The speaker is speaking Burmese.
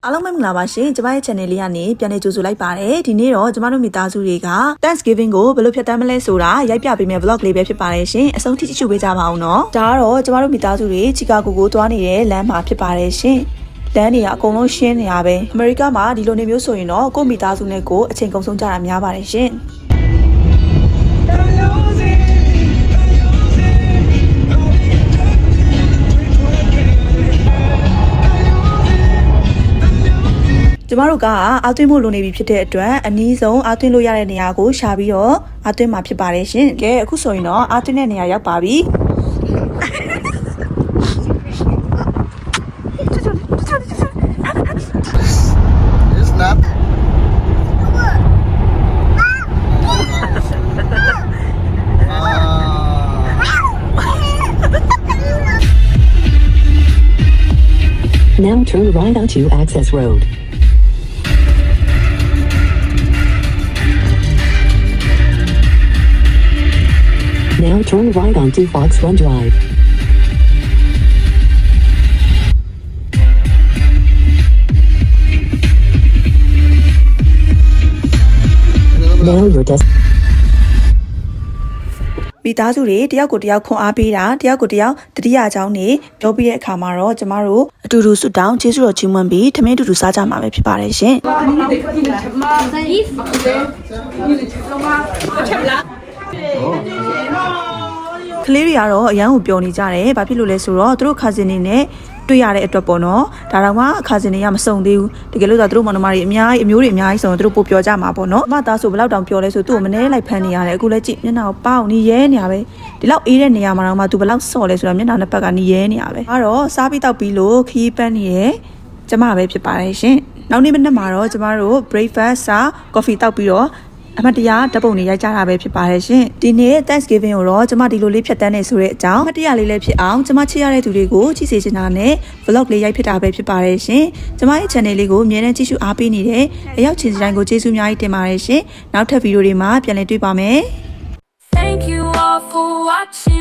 အားလုံးပဲမင်္ဂလာပါရှင်ကျမရဲ့ channel လေးကနေပြန်လည်ကြိုဆိုလိုက်ပါတယ်ဒီနေ့တော့ကျမတို့မိသားစုတွေက Thanksgiving ကိုဘယ်လိုဖြတ်သန်းမလဲဆိုတာရိုက်ပြပေးမယ့် vlog လေးပဲဖြစ်ပါတယ်ရှင်အဆုံးထိကြည့်ရှုပေးကြပါအောင်နော်ဒါကတော့ကျမတို့မိသားစုတွေချီကာဂိုကိုသွားနေတဲ့လမ်းမှာဖြစ်ပါတယ်ရှင်လမ်းတွေကအကုန်လုံးရှင်းနေရပဲအမေရိကမှာဒီလိုနေမျိုးဆိုရင်တော့ကိုယ့်မိသားစုနဲ့ကိုယ်အချိန်ကုန်ဆုံးကြတာများပါတယ်ရှင်ကျမတို့ကအာသွင်းဖို့လိုနေပြီဖြစ်တဲ့အတွက်အနည်းဆုံးအာသွင်းလို့ရတဲ့နေရာကိုရှာပြီးတော့အာသွင်းမှာဖြစ်ပါတယ်ရှင်။ကဲအခုဆိုရင်တော့အာသွင်းတဲ့နေရာရောက်ပါပြီ။ It's not. Now turn right onto Access Road. Now turn right onto Fox Run Drive. Now your destination. မိသားစုတွေတယောက်ကိုတယောက်ခွန်အားပေးတာတယောက်ကိုတယောက်တတိယအကြောင်းနေပြောပြတဲ့အခါမှာတော့ကျမတို့အတူတူဆွတောင်းကျေးဇူးတော်ချီးမွမ်းပြီးထမင်းတူတူစားကြမှာပဲဖြစ်ပါတယ်ရှင်ကလေးတွေကတော့အရန်ကိုပျော်နေကြတယ်ဘာဖြစ်လို့လဲဆိုတော့သူတို့ခါစင်နေနဲ့တွေ့ရတဲ့အတွက်ပေါ့နော်ဒါတော့မှအခါစင်တွေကမစုံသေးဘူးတကယ်လို့သာသူတို့မောင်နှမတွေအများကြီးအမျိုးတွေအများကြီးဆိုတော့သူတို့ပို့ပြောကြမှာပေါ့နော်အမသားဆိုဘယ်လောက်တောင်ပြောလဲဆိုသူ့ကိုမနှဲလိုက်ဖမ်းနေရတယ်အခုလည်းကြည့်မျက်နှာကိုပေါက်နေရဲနေရပဲဒီလောက်အေးတဲ့နေရာမှာတော့မှသူဘယ်လောက်ဆော့လဲဆိုတော့မျက်နှာနှစ်ဘက်ကနေရဲနေရပဲအဲ့တော့စားပြီးတောက်ပြီးလို့ခီးပန်းနေရဲကျမပဲဖြစ်ပါတယ်ရှင်နောက်နေ့မနက်မှာတော့ကျမတို့ breakfast စာ coffee တောက်ပြီးတော့အမတရားဓာတ်ပုံတွေရိုက်ကြတာပဲဖြစ်ပါတယ်ရှင်ဒီနေ့ Thanksgiving ကိုတော့ကျမဒီလိုလေးဖြတ်တန်းနေဆိုတဲ့အကြောင်းအမတရားလေးလည်းဖြစ်အောင်ကျမချစ်ရတဲ့သူတွေကိုကြည့်စေချင်တာနဲ့ vlog လေးရိုက်ဖြစ်တာပဲဖြစ်ပါတယ်ရှင်ကျမရဲ့ channel လေးကိုအမြဲတမ်းကြည့်ရှုအားပေးနေတဲ့အရောက်ချင်းစတိုင်းကိုကျေးဇူးအများကြီးတင်ပါတယ်ရှင်နောက်ထပ်ဗီဒီယိုတွေမှာပြန်လည်တွေ့ပါမယ် Thank you all for watching